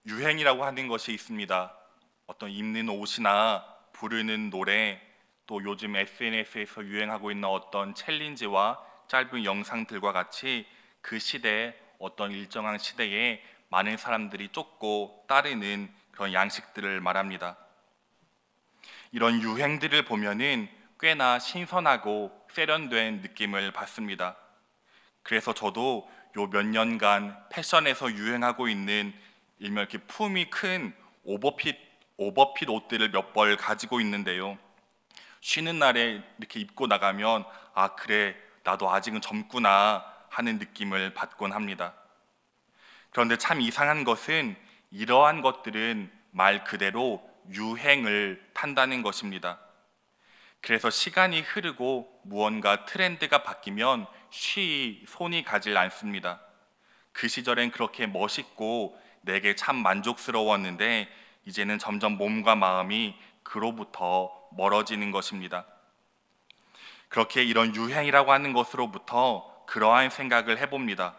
유행이라고 하는 것이 있습니다. 어떤 입는 옷이나 부르는 노래, 또 요즘 SNS에서 유행하고 있는 어떤 챌린지와 짧은 영상들과 같이 그 시대, 어떤 일정한 시대에 많은 사람들이 쫓고 따르는 그런 양식들을 말합니다. 이런 유행들을 보면은 꽤나 신선하고 세련된 느낌을 받습니다. 그래서 저도 요 몇 년간 패션에서 유행하고 있는 일명 이렇게 품이 큰 오버핏 옷들을 몇 벌 가지고 있는데요. 쉬는 날에 이렇게 입고 나가면 아 그래 나도 아직은 젊구나 하는 느낌을 받곤 합니다. 그런데 참 이상한 것은 이러한 것들은 말 그대로 유행을 탄다는 것입니다. 그래서 시간이 흐르고 무언가 트렌드가 바뀌면 쉬이 손이 가질 않습니다. 그 시절엔 그렇게 멋있고 내게 참 만족스러웠는데 이제는 점점 몸과 마음이 그로부터 멀어지는 것입니다. 그렇게 이런 유행이라고 하는 것으로부터 그러한 생각을 해봅니다.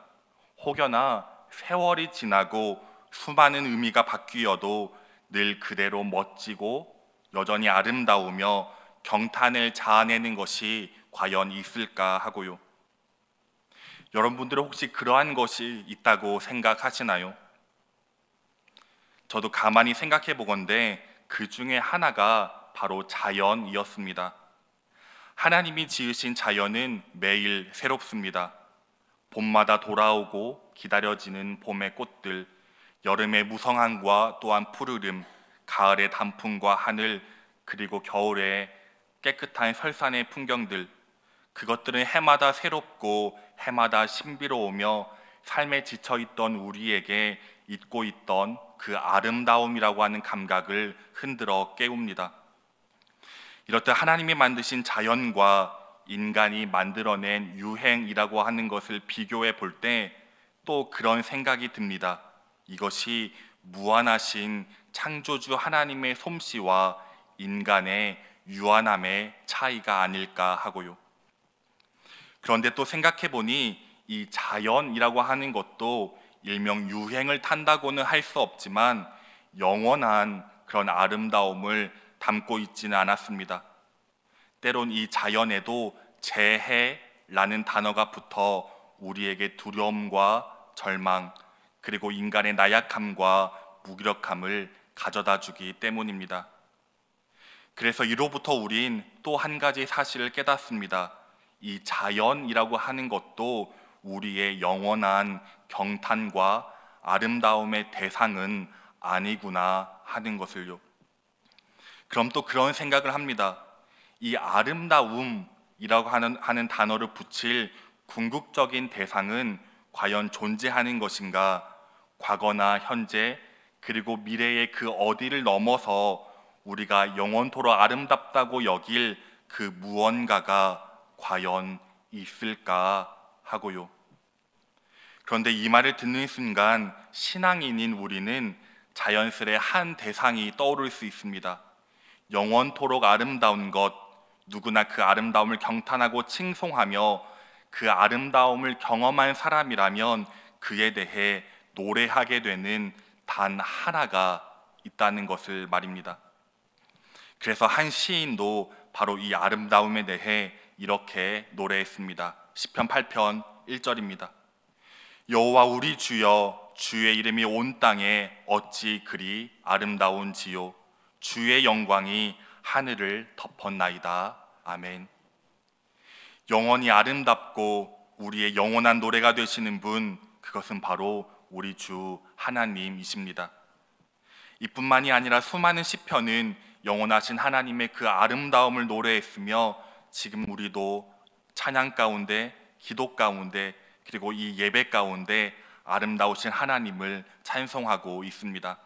혹여나 세월이 지나고 수많은 의미가 바뀌어도 늘 그대로 멋지고 여전히 아름다우며 경탄을 자아내는 것이 과연 있을까 하고요. 여러분들은 혹시 그러한 것이 있다고 생각하시나요? 저도 가만히 생각해 보건대 그 중에 하나가 바로 자연이었습니다. 하나님이 지으신 자연은 매일 새롭습니다. 봄마다 돌아오고 기다려지는 봄의 꽃들, 여름의 무성함과 또한 푸르름, 가을의 단풍과 하늘, 그리고 겨울의 깨끗한 설산의 풍경들, 그것들은 해마다 새롭고 해마다 신비로우며 삶에 지쳐있던 우리에게 잊고 있던 그 아름다움이라고 하는 감각을 흔들어 깨웁니다. 이렇듯 하나님이 만드신 자연과 인간이 만들어낸 유행이라고 하는 것을 비교해 볼 때 또 그런 생각이 듭니다. 이것이 무한하신 창조주 하나님의 솜씨와 인간의 유한함의 차이가 아닐까 하고요. 그런데 또 생각해 보니 이 자연이라고 하는 것도 일명 유행을 탄다고는 할 수 없지만 영원한 그런 아름다움을 담고 있지는 않았습니다. 때론 이 자연에도 재해라는 단어가 붙어 우리에게 두려움과 절망, 그리고 인간의 나약함과 무기력함을 가져다 주기 때문입니다. 그래서 이로부터 우린 또 한 가지 사실을 깨닫습니다. 이 자연이라고 하는 것도 우리의 영원한 경탄과 아름다움의 대상은 아니구나 하는 것을요. 그럼 또 그런 생각을 합니다. 이 아름다움이라고 하는 단어를 붙일 궁극적인 대상은 과연 존재하는 것인가? 과거나 현재 그리고 미래의 그 어디를 넘어서 우리가 영원토록 아름답다고 여길 그 무언가가 과연 있을까 하고요. 그런데 이 말을 듣는 순간 신앙인인 우리는 자연스레 한 대상이 떠오를 수 있습니다. 영원토록 아름다운 것, 누구나 그 아름다움을 경탄하고 칭송하며 그 아름다움을 경험한 사람이라면 그에 대해 노래하게 되는 단 하나가 있다는 것을 말입니다. 그래서 한 시인도 바로 이 아름다움에 대해 이렇게 노래했습니다. 시편 8편 1절입니다. 여호와 우리 주여, 주의 이름이 온 땅에 어찌 그리 아름다운지요. 주의 영광이 하늘을 덮었나이다. 아멘. 영원히 아름답고 우리의 영원한 노래가 되시는 분, 그것은 바로 우리 주 하나님이십니다. 이뿐만이 아니라 수많은 시편은 영원하신 하나님의 그 아름다움을 노래했으며 지금 우리도 찬양 가운데, 기도 가운데, 그리고 이 예배 가운데 아름다우신 하나님을 찬송하고 있습니다.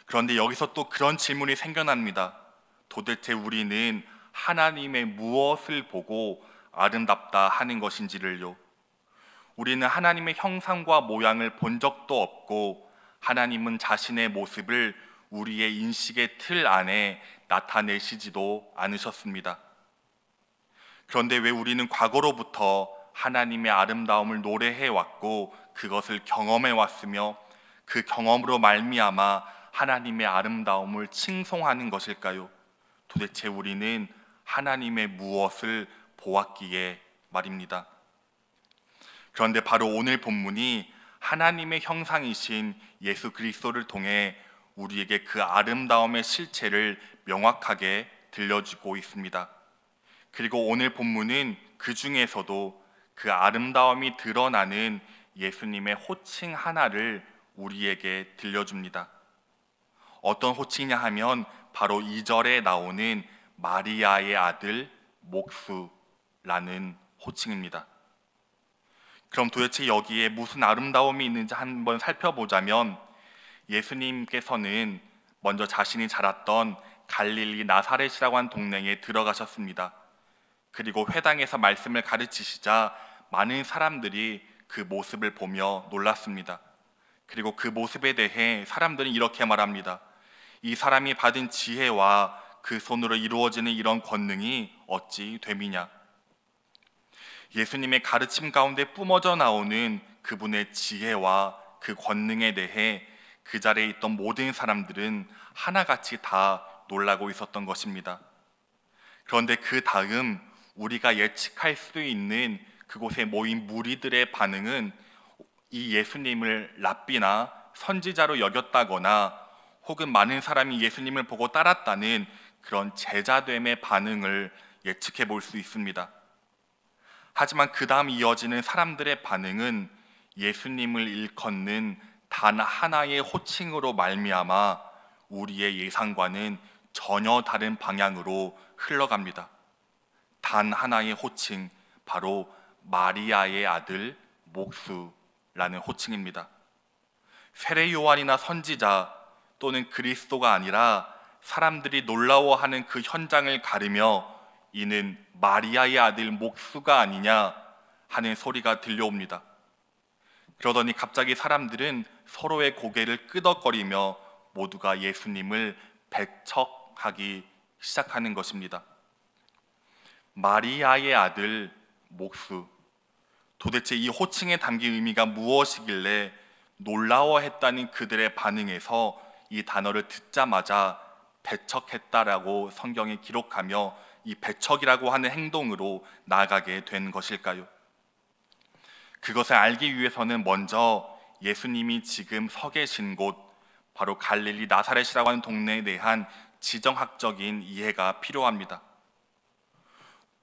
그런데 여기서 또 그런 질문이 생겨납니다. 도대체 우리는 하나님의 무엇을 보고 아름답다 하는 것인지를요. 우리는 하나님의 형상과 모양을 본 적도 없고 하나님은 자신의 모습을 우리의 인식의 틀 안에 나타내시지도 않으셨습니다. 그런데 왜 우리는 과거로부터 하나님의 아름다움을 노래해 왔고 그것을 경험해 왔으며 그 경험으로 말미암아 하나님의 아름다움을 칭송하는 것일까요? 도대체 우리는 하나님의 무엇을 보았기에 말입니다. 그런데 바로 오늘 본문이 하나님의 형상이신 예수 그리스도를 통해 우리에게 그 아름다움의 실체를 명확하게 들려주고 있습니다. 그리고 오늘 본문은 그 중에서도 그 아름다움이 드러나는 예수님의 호칭 하나를 우리에게 들려줍니다. 어떤 호칭이냐 하면 바로 2절에 나오는 마리아의 아들 목수라는 호칭입니다. 그럼 도대체 여기에 무슨 아름다움이 있는지 한번 살펴보자면, 예수님께서는 먼저 자신이 자랐던 갈릴리 나사렛이라고 하는 동네에 들어가셨습니다. 그리고 회당에서 말씀을 가르치시자 많은 사람들이 그 모습을 보며 놀랐습니다. 그리고 그 모습에 대해 사람들은 이렇게 말합니다. 이 사람이 받은 지혜와 그 손으로 이루어지는 이런 권능이 어찌 됨이냐. 예수님의 가르침 가운데 뿜어져 나오는 그분의 지혜와 그 권능에 대해 그 자리에 있던 모든 사람들은 하나같이 다 놀라고 있었던 것입니다. 그런데 그 다음 우리가 예측할 수 있는 그곳에 모인 무리들의 반응은 이 예수님을 랍비나 선지자로 여겼다거나 혹은 많은 사람이 예수님을 보고 따랐다는 그런 제자됨의 반응을 예측해 볼 수 있습니다. 하지만 그 다음 이어지는 사람들의 반응은 예수님을 일컫는 단 하나의 호칭으로 말미암아 우리의 예상과는 전혀 다른 방향으로 흘러갑니다. 단 하나의 호칭, 바로 마리아의 아들 목수라는 호칭입니다. 세례 요한이나 선지자 또는 그리스도가 아니라 사람들이 놀라워하는 그 현장을 가르며 이는 마리아의 아들 목수가 아니냐 하는 소리가 들려옵니다. 그러더니 갑자기 사람들은 서로의 고개를 끄덕거리며 모두가 예수님을 배척하기 시작하는 것입니다. 마리아의 아들 목수, 도대체 이 호칭에 담긴 의미가 무엇이길래 놀라워했다는 그들의 반응에서 이 단어를 듣자마자 배척했다라고 성경에 기록하며 이 배척이라고 하는 행동으로 나아가게 된 것일까요? 그것을 알기 위해서는 먼저 예수님이 지금 서 계신 곳, 바로 갈릴리 나사렛이라고 하는 동네에 대한 지정학적인 이해가 필요합니다.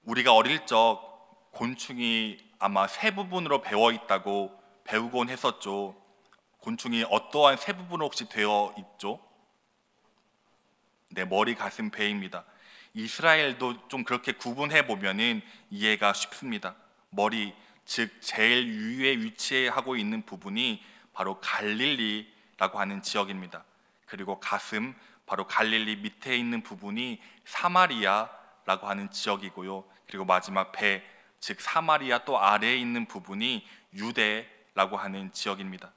우리가 어릴 적 곤충이 아마 세 부분으로 배워 있다고 배우곤 했었죠. 곤충이 어떠한 세 부분으로 혹시 되어 있죠? 네, 머리, 가슴, 배입니다. 이스라엘도 좀 그렇게 구분해 보면은 이해가 쉽습니다. 머리, 즉 제일 위에 위치하고 있는 부분이 바로 갈릴리라고 하는 지역입니다. 그리고 가슴, 바로 갈릴리 밑에 있는 부분이 사마리아라고 하는 지역이고요. 그리고 마지막 배, 즉 사마리아 또 아래에 있는 부분이 유대라고 하는 지역입니다.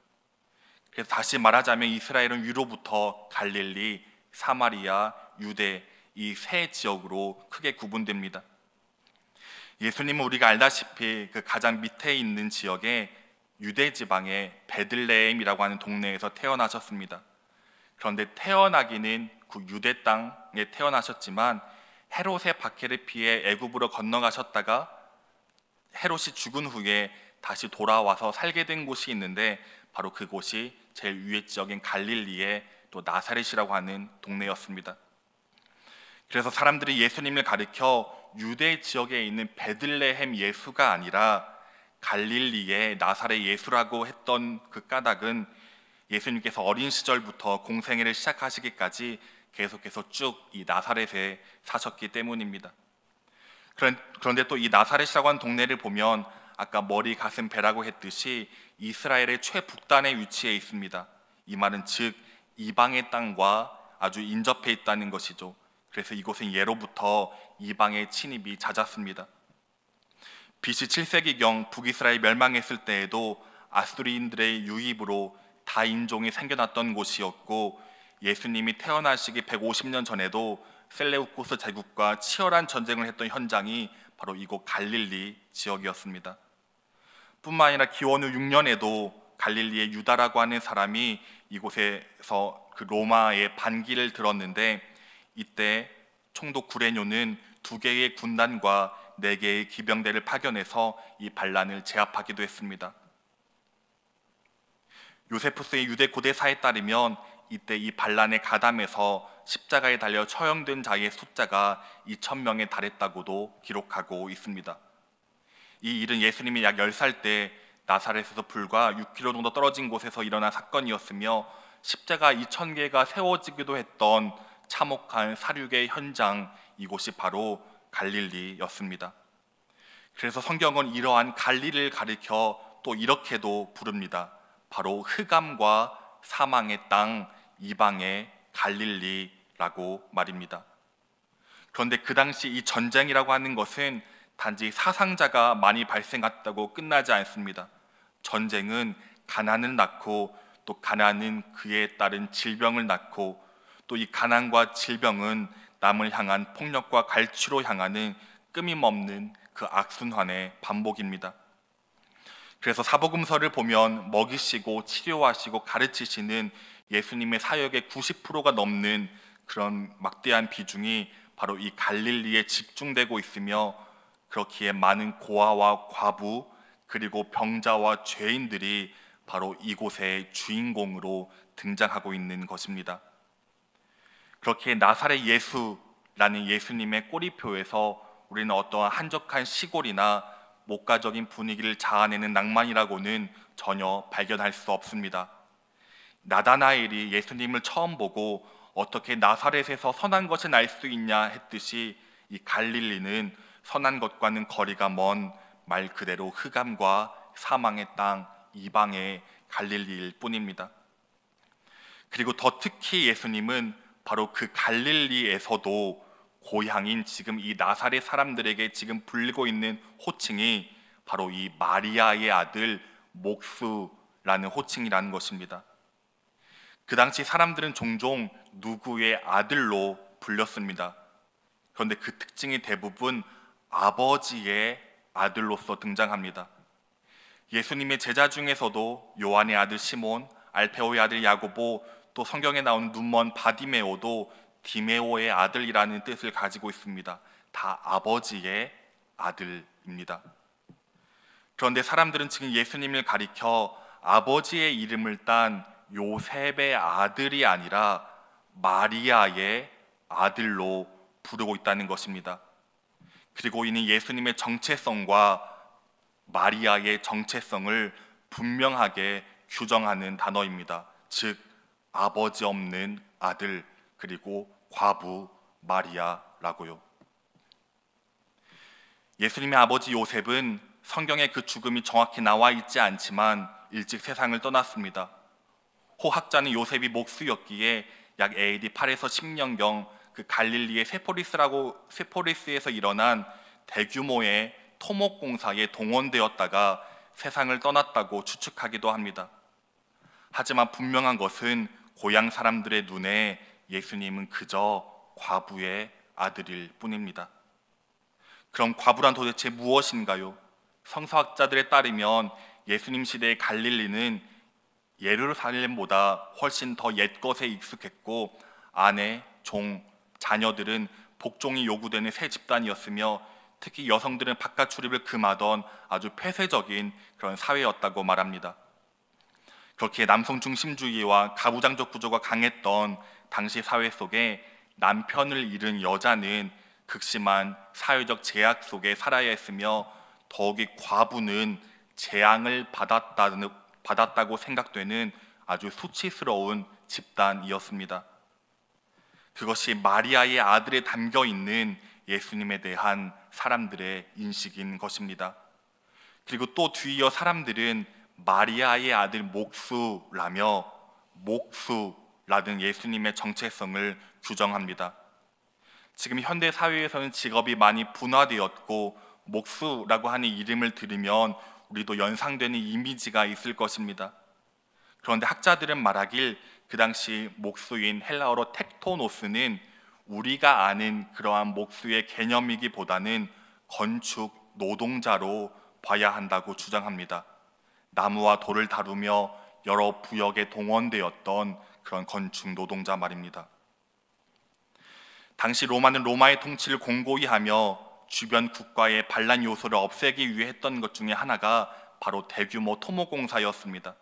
그래서 다시 말하자면 이스라엘은 위로부터 갈릴리, 사마리아, 유대 이 세 지역으로 크게 구분됩니다. 예수님은 우리가 알다시피 그 가장 밑에 있는 지역에 유대 지방의 베들레헴이라고 하는 동네에서 태어나셨습니다. 그런데 태어나기는 그 유대 땅에 태어나셨지만 헤롯의 박해를 피해 애굽으로 건너가셨다가 헤롯이 죽은 후에 다시 돌아와서 살게 된 곳이 있는데 바로 그곳이 제일 위에 지역인 갈릴리의 또 나사렛이라고 하는 동네였습니다. 그래서 사람들이 예수님을 가리켜 유대 지역에 있는 베들레헴 예수가 아니라 갈릴리의 나사렛 예수라고 했던 그 까닭은 예수님께서 어린 시절부터 공생애를 시작하시기까지 계속해서 쭉 이 나사렛에 사셨기 때문입니다. 그런데 또 이 나사렛이라고 하는 동네를 보면 아까 머리, 가슴, 배라고 했듯이 이스라엘의 최북단에 위치해 있습니다. 이 말은 즉 이방의 땅과 아주 인접해 있다는 것이죠. 그래서 이곳은 예로부터 이방의 침입이 잦았습니다. BC 7세기경 북이스라엘 멸망했을 때에도 아수리인들의 유입으로 다인종이 생겨났던 곳이었고, 예수님이 태어나시기 150년 전에도 셀레우코스 제국과 치열한 전쟁을 했던 현장이 바로 이곳 갈릴리 지역이었습니다. 뿐만 아니라 기원 후 6년에도 갈릴리의 유다라고 하는 사람이 이곳에서 그 로마의 반기를 들었는데, 이때 총독 구레뇨는 2개의 군단과 4개의 기병대를 파견해서 이 반란을 제압하기도 했습니다. 요세푸스의 유대 고대사에 따르면 이때 이 반란에 가담해서 십자가에 달려 처형된 자의 숫자가 2,000명에 달했다고도 기록하고 있습니다. 이 일은 예수님이 약 10살 때 나사렛에서 불과 6km 정도 떨어진 곳에서 일어난 사건이었으며, 십자가 2,000개가 세워지기도 했던 참혹한 사륙의 현장, 이곳이 바로 갈릴리였습니다. 그래서 성경은 이러한 갈릴리를 가리켜 또 이렇게도 부릅니다. 바로 흑암과 사망의 땅, 이방의 갈릴리라고 말입니다. 그런데 그 당시 이 전쟁이라고 하는 것은 단지 사상자가 많이 발생했다고 끝나지 않습니다. 전쟁은 가난을 낳고, 또 가난은 그에 따른 질병을 낳고, 또 이 가난과 질병은 남을 향한 폭력과 갈취로 향하는 끊임없는 그 악순환의 반복입니다. 그래서 사복음서를 보면 먹이시고 치료하시고 가르치시는 예수님의 사역의 90%가 넘는 그런 막대한 비중이 바로 이 갈릴리에 집중되고 있으며, 그렇기에 많은 고아와 과부 그리고 병자와 죄인들이 바로 이곳의 주인공으로 등장하고 있는 것입니다. 그렇게 나사렛 예수라는 예수님의 꼬리표에서 우리는 어떠한 한적한 시골이나 목가적인 분위기를 자아내는 낭만이라고는 전혀 발견할 수 없습니다. 나다나엘이 예수님을 처음 보고 어떻게 나사렛에서 선한 것을 알 수 있냐 했듯이, 이 갈릴리는 선한 것과는 거리가 먼 말 그대로 흑암과 사망의 땅, 이방의 갈릴리일 뿐입니다. 그리고 더 특히 예수님은 바로 그 갈릴리에서도 고향인 지금 이 나사렛 사람들에게 지금 불리고 있는 호칭이 바로 이 마리아의 아들 목수라는 호칭이라는 것입니다. 그 당시 사람들은 종종 누구의 아들로 불렸습니다. 그런데 그 특징이 대부분 아버지의 아들로서 등장합니다. 예수님의 제자 중에서도 요한의 아들 시몬, 알페오의 아들 야고보, 또 성경에 나오는 눈먼 바디메오도 디메오의 아들이라는 뜻을 가지고 있습니다. 다 아버지의 아들입니다. 그런데 사람들은 지금 예수님을 가리켜 아버지의 이름을 딴 요셉의 아들이 아니라 마리아의 아들로 부르고 있다는 것입니다. 그리고 이는 예수님의 정체성과 마리아의 정체성을 분명하게 규정하는 단어입니다. 즉 아버지 없는 아들, 그리고 과부 마리아라고요. 예수님의 아버지 요셉은 성경에 그 죽음이 정확히 나와 있지 않지만 일찍 세상을 떠났습니다. 호학자는 요셉이 목수였기에 약 AD 8에서 10년경 그 갈릴리의 세포리스에서 일어난 대규모의 토목공사에 동원되었다가 세상을 떠났다고 추측하기도 합니다. 하지만 분명한 것은 고향 사람들의 눈에 예수님은 그저 과부의 아들일 뿐입니다. 그럼 과부란 도대체 무엇인가요? 성서학자들에 따르면 예수님 시대의 갈릴리는 예루살렘보다 훨씬 더 옛것에 익숙했고, 아내, 종, 자녀들은 복종이 요구되는 새 집단이었으며, 특히 여성들은 바깥 출입을 금하던 아주 폐쇄적인 그런 사회였다고 말합니다. 그렇게 남성 중심주의와 가부장적 구조가 강했던 당시 사회 속에 남편을 잃은 여자는 극심한 사회적 제약 속에 살아야 했으며, 더욱이 과부는 재앙을 받았다고 생각되는 아주 수치스러운 집단이었습니다. 그것이 마리아의 아들에 담겨 있는 예수님에 대한 사람들의 인식인 것입니다. 그리고 또 뒤이어 사람들은 마리아의 아들 목수라며 목수라는 예수님의 정체성을 규정합니다. 지금 현대 사회에서는 직업이 많이 분화되었고, 목수라고 하는 이름을 들으면 우리도 연상되는 이미지가 있을 것입니다. 그런데 학자들은 말하길 그 당시 목수인 헬라어로 텍토노스는 우리가 아는 그러한 목수의 개념이기보다는 건축 노동자로 봐야 한다고 주장합니다. 나무와 돌을 다루며 여러 부역에 동원되었던 그런 건축 노동자 말입니다. 당시 로마는 로마의 통치를 공고히 하며 주변 국가의 반란 요소를 없애기 위해 했던 것 중에 하나가 바로 대규모 토목공사였습니다.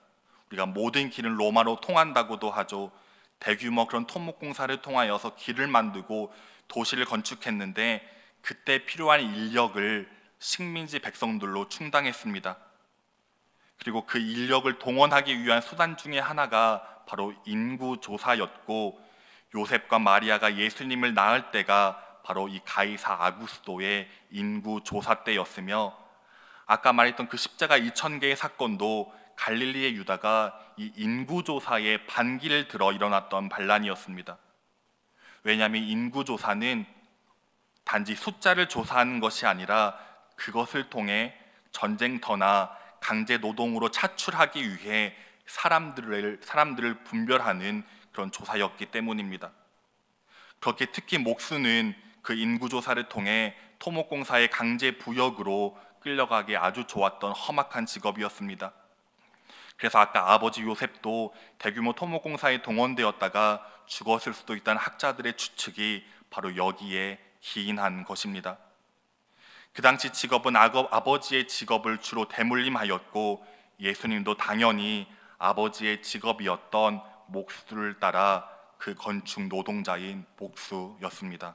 우리가 모든 길은 로마로 통한다고도 하죠. 대규모 그런 토목공사를 통하여서 길을 만들고 도시를 건축했는데 그때 필요한 인력을 식민지 백성들로 충당했습니다. 그리고 그 인력을 동원하기 위한 수단 중에 하나가 바로 인구조사였고, 요셉과 마리아가 예수님을 낳을 때가 바로 이 가이사 아구스도의 인구조사 때였으며, 아까 말했던 그 십자가 2000개의 사건도 갈릴리의 유다가 이 인구조사에 반기를 들어 일어났던 반란이었습니다. 왜냐하면 인구조사는 단지 숫자를 조사하는 것이 아니라 그것을 통해 전쟁터나 강제 노동으로 차출하기 위해 사람들을 분별하는 그런 조사였기 때문입니다. 그렇게 특히 목수는 그 인구조사를 통해 토목공사의 강제 부역으로 끌려가기 아주 좋았던 험악한 직업이었습니다. 그래서 아까 아버지 요셉도 대규모 토목공사에 동원되었다가 죽었을 수도 있다는 학자들의 추측이 바로 여기에 기인한 것입니다. 그 당시 직업은 아버지의 직업을 주로 대물림하였고, 예수님도 당연히 아버지의 직업이었던 목수를 따라 그 건축 노동자인 목수였습니다.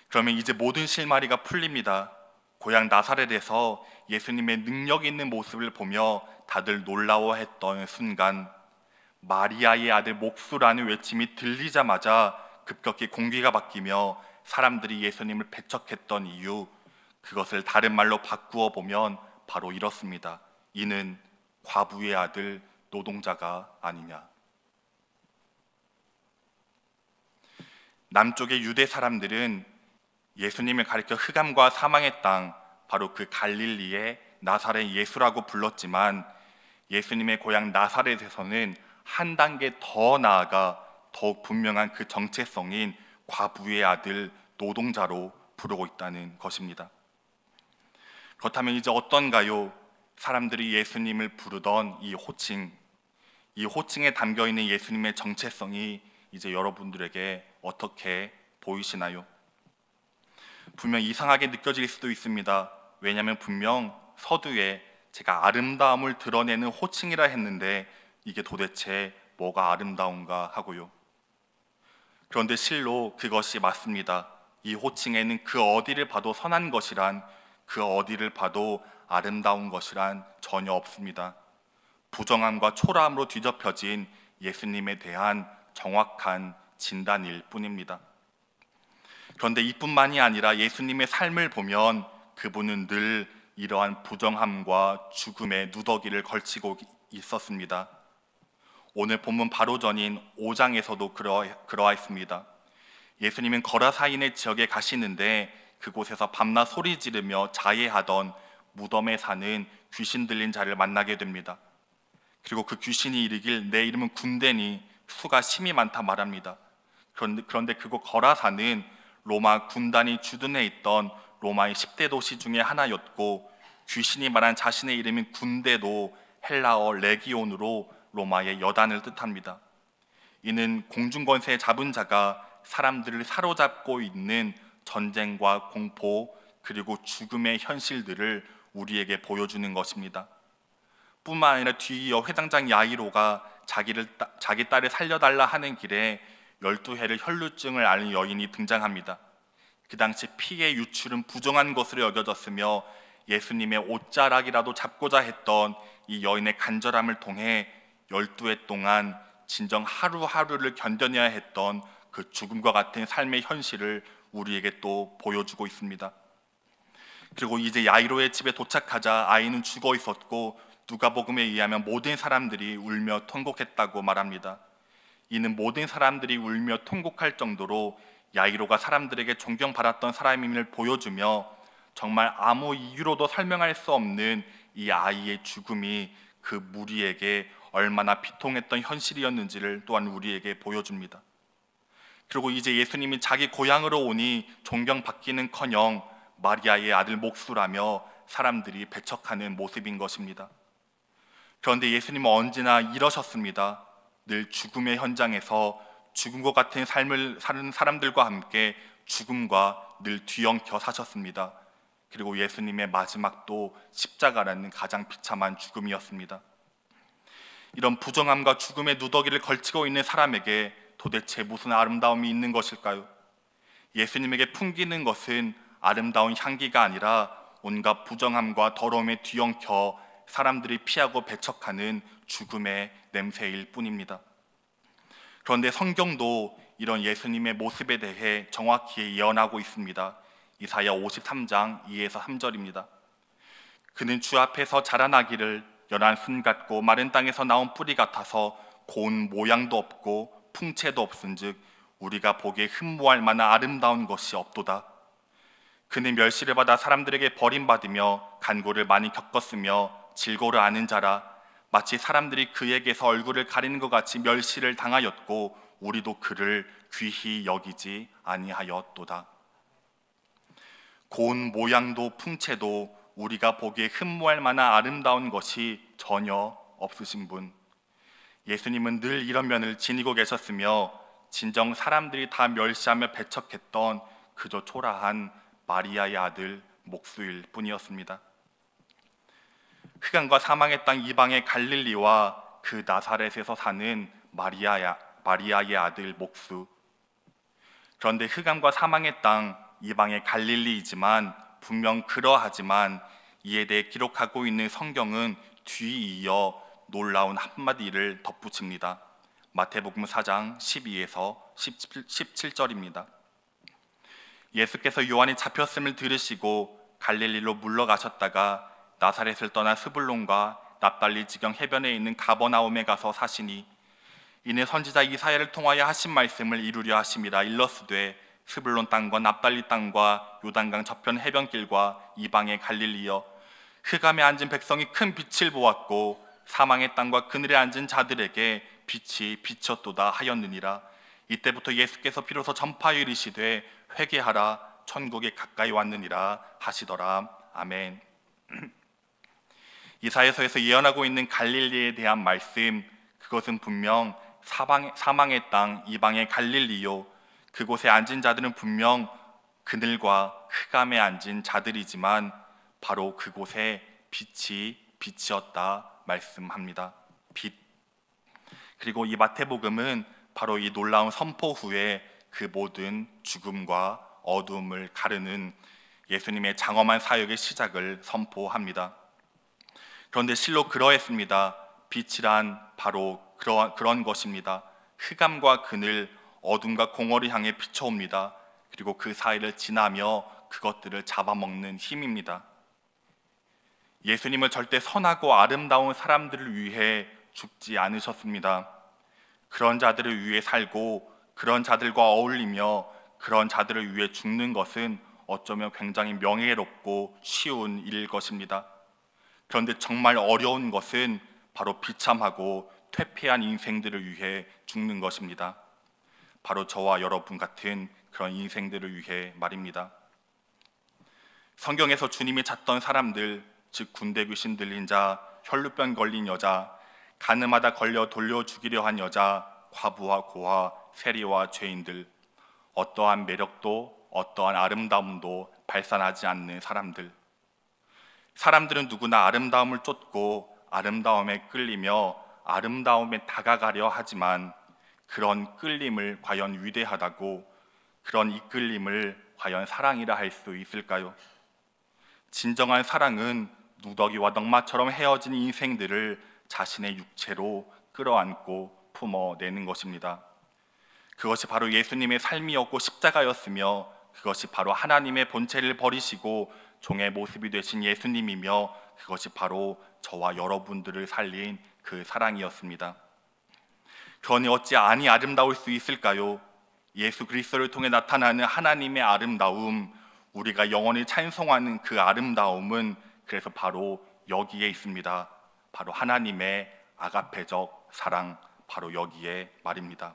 그러면 이제 모든 실마리가 풀립니다. 고향 나사렛에서 예수님의 능력 있는 모습을 보며 다들 놀라워했던 순간, 마리아의 아들 목수라는 외침이 들리자마자 급격히 공기가 바뀌며 사람들이 예수님을 배척했던 이유, 그것을 다른 말로 바꾸어 보면 바로 이렇습니다. 이는 과부의 아들 노동자가 아니냐. 남쪽의 유대 사람들은 예수님을 가리켜 흑암과 사망의 땅, 바로 그 갈릴리의 나사렛 예수라고 불렀지만, 예수님의 고향 나사렛에서는 한 단계 더 나아가 더욱 분명한 그 정체성인 과부의 아들 노동자로 부르고 있다는 것입니다. 그렇다면 이제 어떤가요? 사람들이 예수님을 부르던 이 호칭에 담겨 있는 예수님의 정체성이 이제 여러분들에게 어떻게 보이시나요? 분명 이상하게 느껴질 수도 있습니다. 왜냐하면 분명 서두에 제가 아름다움을 드러내는 호칭이라 했는데 이게 도대체 뭐가 아름다운가 하고요. 그런데 실로 그것이 맞습니다. 이 호칭에는 그 어디를 봐도 선한 것이란, 그 어디를 봐도 아름다운 것이란 전혀 없습니다. 부정함과 초라함으로 뒤덮여진 예수님에 대한 정확한 진단일 뿐입니다. 그런데 이뿐만이 아니라 예수님의 삶을 보면 그분은 늘 이러한 부정함과 죽음의 누더기를 걸치고 있었습니다. 오늘 본문 바로 전인 5장에서도 그러했습니다. 예수님은 거라사인의 지역에 가시는데 그곳에서 밤낮 소리 지르며 자해하던 무덤에 사는 귀신 들린 자를 만나게 됩니다. 그리고 그 귀신이 이르길 내 이름은 군대니 수가 심히 많다 말합니다. 그런데 그곳 거라사는 로마 군단이 주둔해 있던 로마의 10대 도시 중에 하나였고, 귀신이 말한 자신의 이름인 군대도 헬라어 레기온으로 로마의 여단을 뜻합니다. 이는 공중권세에 잡은 자가 사람들을 사로잡고 있는 전쟁과 공포 그리고 죽음의 현실들을 우리에게 보여주는 것입니다. 뿐만 아니라 뒤이어 회당장 야이로가 자기 딸을 살려달라 하는 길에 12해를 혈루증을 앓는 여인이 등장합니다. 그 당시 피의 유출은 부정한 것으로 여겨졌으며 예수님의 옷자락이라도 잡고자 했던 이 여인의 간절함을 통해 12해 동안 진정 하루하루를 견뎌내야 했던 그 죽음과 같은 삶의 현실을 우리에게 또 보여주고 있습니다. 그리고 이제 야이로의 집에 도착하자 아이는 죽어 있었고, 누가복음에 의하면 모든 사람들이 울며 통곡했다고 말합니다. 이는 모든 사람들이 울며 통곡할 정도로 야이로가 사람들에게 존경받았던 사람임을 보여주며, 정말 아무 이유로도 설명할 수 없는 이 아이의 죽음이 그 무리에게 얼마나 비통했던 현실이었는지를 또한 우리에게 보여줍니다. 그리고 이제 예수님이 자기 고향으로 오니 존경받기는커녕 마리아의 아들 목수라며 사람들이 배척하는 모습인 것입니다. 그런데 예수님은 언제나 이러셨습니다. 늘 죽음의 현장에서 죽음과 같은 삶을 사는 사람들과 함께 죽음과 늘 뒤엉켜 사셨습니다. 그리고 예수님의 마지막도 십자가라는 가장 비참한 죽음이었습니다. 이런 부정함과 죽음의 누더기를 걸치고 있는 사람에게 도대체 무슨 아름다움이 있는 것일까요? 예수님에게 풍기는 것은 아름다운 향기가 아니라 온갖 부정함과 더러움에 뒤엉켜 사람들이 피하고 배척하는 죽음의 냄새일 뿐입니다. 그런데 성경도 이런 예수님의 모습에 대해 정확히 예언하고 있습니다. 이사야 53장 2에서 3절입니다. 그는 주 앞에서 자라나기를 연한 순 같고 마른 땅에서 나온 뿌리 같아서 고운 모양도 없고 풍채도 없은즉 우리가 보기에 흠모할 만한 아름다운 것이 없도다. 그는 멸시를 받아 사람들에게 버림받으며 간고를 많이 겪었으며 질고를 아는 자라. 마치 사람들이 그에게서 얼굴을 가리는 것 같이 멸시를 당하였고 우리도 그를 귀히 여기지 아니하였도다. 고운 모양도 풍채도 우리가 보기에 흠모할 만한 아름다운 것이 전혀 없으신 분, 예수님은 늘 이런 면을 지니고 계셨으며 진정 사람들이 다 멸시하며 배척했던 그저 초라한 마리아의 아들 목수일 뿐이었습니다. 흑암과 사망의 땅 이방의 갈릴리와 그 나사렛에서 사는 마리아의 아들 목수. 그런데 흑암과 사망의 땅 이방의 갈릴리이지만 분명 그러하지만 이에 대해 기록하고 있는 성경은 뒤이어 놀라운 한마디를 덧붙입니다. 마태복음 4장 12에서 17절입니다. 예수께서 요한이 잡혔음을 들으시고 갈릴리로 물러가셨다가 나사렛을 떠나 스불론과 납달리 지경 해변에 있는 가버나움에 가서 사시니 이는 선지자 이사야를 통하여 하신 말씀을 이루려 하심이라. 일러스되 스불론 땅과 납달리 땅과 요단강 저편 해변길과 이방의 갈릴리여, 흑암에 앉은 백성이 큰 빛을 보았고 사망의 땅과 그늘에 앉은 자들에게 빛이 비쳤도다 하였느니라. 이때부터 예수께서 비로소 전파하여 이르시되 회개하라, 천국에 가까이 왔느니라 하시더라. 아멘. 이사야서에서 예언하고 있는 갈릴리에 대한 말씀, 그것은 분명 사망의 땅 이방의 갈릴리요, 그곳에 앉은 자들은 분명 그늘과 흑암에 앉은 자들이지만 바로 그곳에 빛이 빛이었다 말씀합니다. 빛. 그리고 이 마태복음은 바로 이 놀라운 선포 후에 그 모든 죽음과 어둠을 가르는 예수님의 장엄한 사역의 시작을 선포합니다. 그런데 실로 그러했습니다. 빛이란 바로 그런 것입니다. 흑암과 그늘, 어둠과 공허를 향해 비춰옵니다. 그리고 그 사이를 지나며 그것들을 잡아먹는 힘입니다. 예수님은 절대 선하고 아름다운 사람들을 위해 죽지 않으셨습니다. 그런 자들을 위해 살고 그런 자들과 어울리며 그런 자들을 위해 죽는 것은 어쩌면 굉장히 명예롭고 쉬운 일일 것입니다. 그런데 정말 어려운 것은 바로 비참하고 퇴폐한 인생들을 위해 죽는 것입니다. 바로 저와 여러분 같은 그런 인생들을 위해 말입니다. 성경에서 주님이 찾던 사람들, 즉 군대 귀신 들린 자, 혈루병 걸린 여자, 가늠하다 걸려 돌려 죽이려 한 여자, 과부와 고아, 세리와 죄인들, 어떠한 매력도 어떠한 아름다움도 발산하지 않는 사람들은 누구나 아름다움을 쫓고 아름다움에 끌리며 아름다움에 다가가려 하지만 그런 끌림을 과연 위대하다고, 그런 이끌림을 과연 사랑이라 할 수 있을까요? 진정한 사랑은 누더기와 넝마처럼 헤어진 인생들을 자신의 육체로 끌어안고 품어내는 것입니다. 그것이 바로 예수님의 삶이었고 십자가였으며 그것이 바로 하나님의 본체를 버리시고 종의 모습이 되신 예수님이며 그것이 바로 저와 여러분들을 살린 그 사랑이었습니다. 그러니 어찌 안이 아름다울 수 있을까요? 예수 그리스도를 통해 나타나는 하나님의 아름다움, 우리가 영원히 찬송하는 그 아름다움은 그래서 바로 여기에 있습니다. 바로 하나님의 아가페적 사랑, 바로 여기에 말입니다.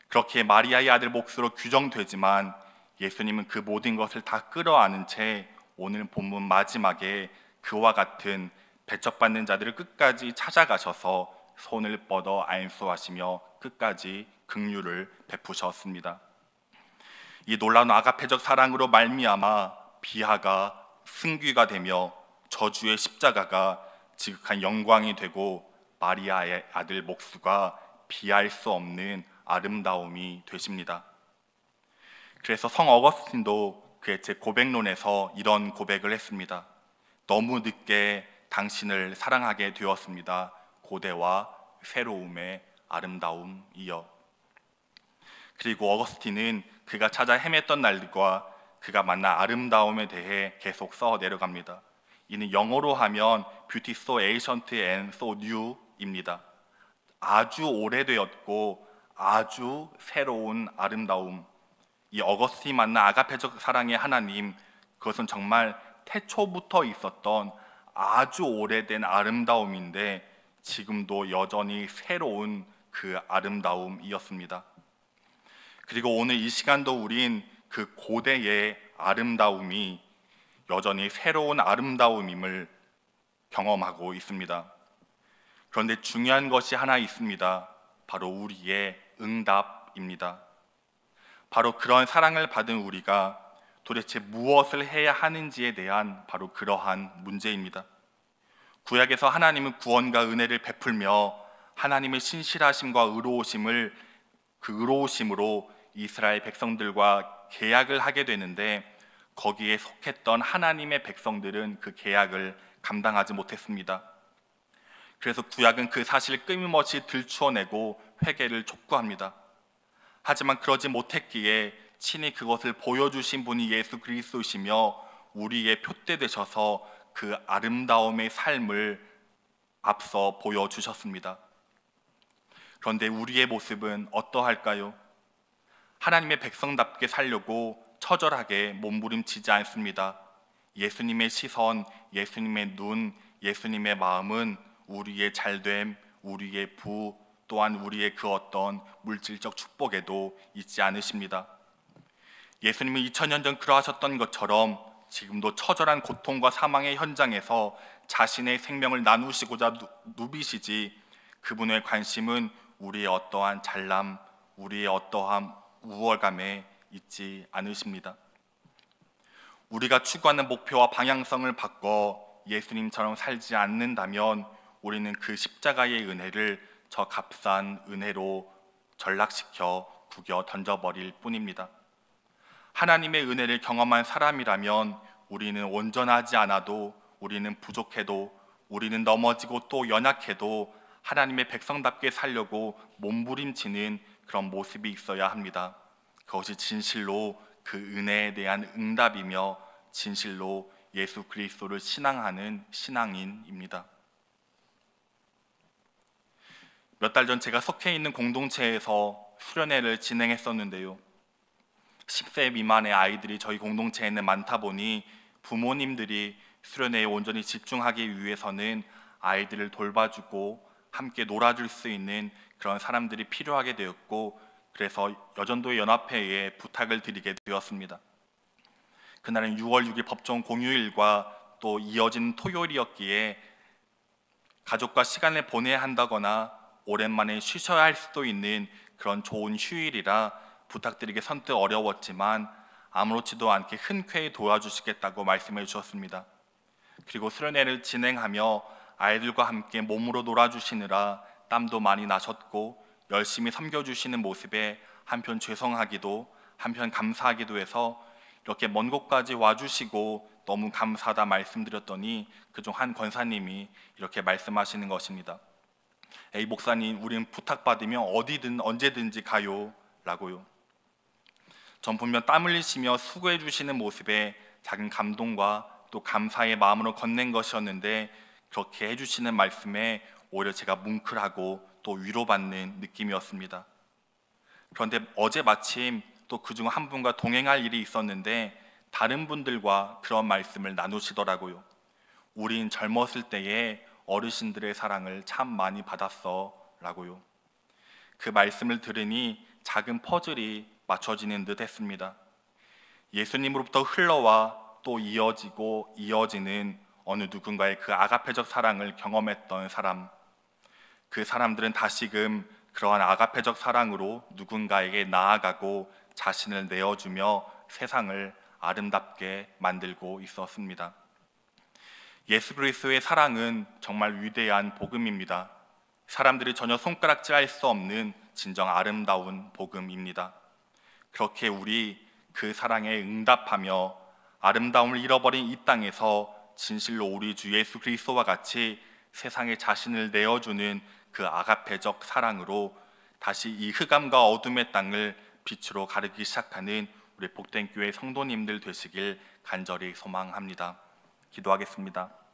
그렇게 마리아의 아들 목수로 규정되지만 예수님은 그 모든 것을 다 끌어안은 채 오늘 본문 마지막에 그와 같은 배척받는 자들을 끝까지 찾아가셔서 손을 뻗어 안수하시며 끝까지 긍휼을 베푸셨습니다. 이 놀라운 아가페적 사랑으로 말미암아 비하가 승귀가 되며 저주의 십자가가 지극한 영광이 되고 마리아의 아들 목수가 비할 수 없는 아름다움이 되십니다. 그래서 성 어거스틴도 그의 제 고백론에서 이런 고백을 했습니다. 너무 늦게 당신을 사랑하게 되었습니다. 고대와 새로움의 아름다움이여. 그리고 어거스틴은 그가 찾아 헤맸던 날과 그가 만난 아름다움에 대해 계속 써 내려갑니다. 이는 영어로 하면 Beauty so ancient and so new입니다. 아주 오래되었고 아주 새로운 아름다움. 이 어거스틴이 만난 아가페적 사랑의 하나님, 그것은 정말 태초부터 있었던 아주 오래된 아름다움인데 지금도 여전히 새로운 그 아름다움이었습니다. 그리고 오늘 이 시간도 우린 그 고대의 아름다움이 여전히 새로운 아름다움임을 경험하고 있습니다. 그런데 중요한 것이 하나 있습니다. 바로 우리의 응답입니다. 바로 그런 사랑을 받은 우리가 도대체 무엇을 해야 하는지에 대한 바로 그러한 문제입니다. 구약에서 하나님은 구원과 은혜를 베풀며 하나님의 신실하심과 의로우심을 그 의로우심으로 이스라엘 백성들과 계약을 하게 되는데 거기에 속했던 하나님의 백성들은 그 계약을 감당하지 못했습니다. 그래서 구약은 그 사실을 끊임없이 들추어내고 회개를 촉구합니다. 하지만 그러지 못했기에 친히 그것을 보여주신 분이 예수 그리스도이시며 우리의 표대 되셔서 그 아름다움의 삶을 앞서 보여주셨습니다. 그런데 우리의 모습은 어떠할까요? 하나님의 백성답게 살려고 처절하게 몸부림치지 않습니다. 예수님의 시선, 예수님의 눈, 예수님의 마음은 우리의 잘됨, 우리의 부, 또한 우리의 그 어떤 물질적 축복에도 있지 않으십니다. 예수님이 2000년 전 그러하셨던 것처럼 지금도 처절한 고통과 사망의 현장에서 자신의 생명을 나누시고자 누비시지 그분의 관심은 우리의 어떠한 잘남, 우리의 어떠한 우월감에 있지 않으십니다. 우리가 추구하는 목표와 방향성을 바꿔 예수님처럼 살지 않는다면 우리는 그 십자가의 은혜를 저 값싼 은혜로 전락시켜 구겨 던져버릴 뿐입니다. 하나님의 은혜를 경험한 사람이라면 우리는 온전하지 않아도, 우리는 부족해도, 우리는 넘어지고 또 연약해도 하나님의 백성답게 살려고 몸부림치는 그런 모습이 있어야 합니다. 그것이 진실로 그 은혜에 대한 응답이며 진실로 예수 그리스도를 신앙하는 신앙인입니다. 몇 달 전 제가 속해 있는 공동체에서 수련회를 진행했었는데요. 10세 미만의 아이들이 저희 공동체에는 많다 보니 부모님들이 수련회에 온전히 집중하기 위해서는 아이들을 돌봐주고 함께 놀아줄 수 있는 그런 사람들이 필요하게 되었고, 그래서 여전도의 연합회에 부탁을 드리게 되었습니다. 그날은 6월 6일 법정 공휴일과 또 이어진 토요일이었기에 가족과 시간을 보내야 한다거나 오랜만에 쉬셔야 할 수도 있는 그런 좋은 휴일이라 부탁드리기 선뜻 어려웠지만 아무렇지도 않게 흔쾌히 도와주시겠다고 말씀해 주셨습니다. 그리고 수련회를 진행하며 아이들과 함께 몸으로 놀아주시느라 땀도 많이 나셨고 열심히 섬겨주시는 모습에 한편 죄송하기도 한편 감사하기도 해서 이렇게 먼 곳까지 와주시고 너무 감사하다 말씀드렸더니 그중 한 권사님이 이렇게 말씀하시는 것입니다. 에이 목사님, 우린 부탁받으면 어디든 언제든지 가요 라고요. 전 분명 땀 흘리시며 수고해 주시는 모습에 작은 감동과 또 감사의 마음으로 건넨 것이었는데 그렇게 해주시는 말씀에 오히려 제가 뭉클하고 또 위로받는 느낌이었습니다. 그런데 어제 마침 또 그중 한 분과 동행할 일이 있었는데 다른 분들과 그런 말씀을 나누시더라고요. 우린 젊었을 때에 어르신들의 사랑을 참 많이 받았어 라고요. 그 말씀을 들으니 작은 퍼즐이 맞춰지는 듯 했습니다. 예수님으로부터 흘러와 또 이어지고 이어지는 어느 누군가의 그 아가페적 사랑을 경험했던 사람, 그 사람들은 다시금 그러한 아가페적 사랑으로 누군가에게 나아가고 자신을 내어주며 세상을 아름답게 만들고 있었습니다. 예수 그리스도의 사랑은 정말 위대한 복음입니다. 사람들이 전혀 손가락질할 수 없는 진정 아름다운 복음입니다. 그렇게 우리 그 사랑에 응답하며 아름다움을 잃어버린 이 땅에서 진실로 우리 주 예수 그리스도와 같이 세상에 자신을 내어주는 그 아가페적 사랑으로 다시 이 흑암과 어둠의 땅을 빛으로 가르기 시작하는 우리 복된 교회 성도님들 되시길 간절히 소망합니다. 기도하겠습니다.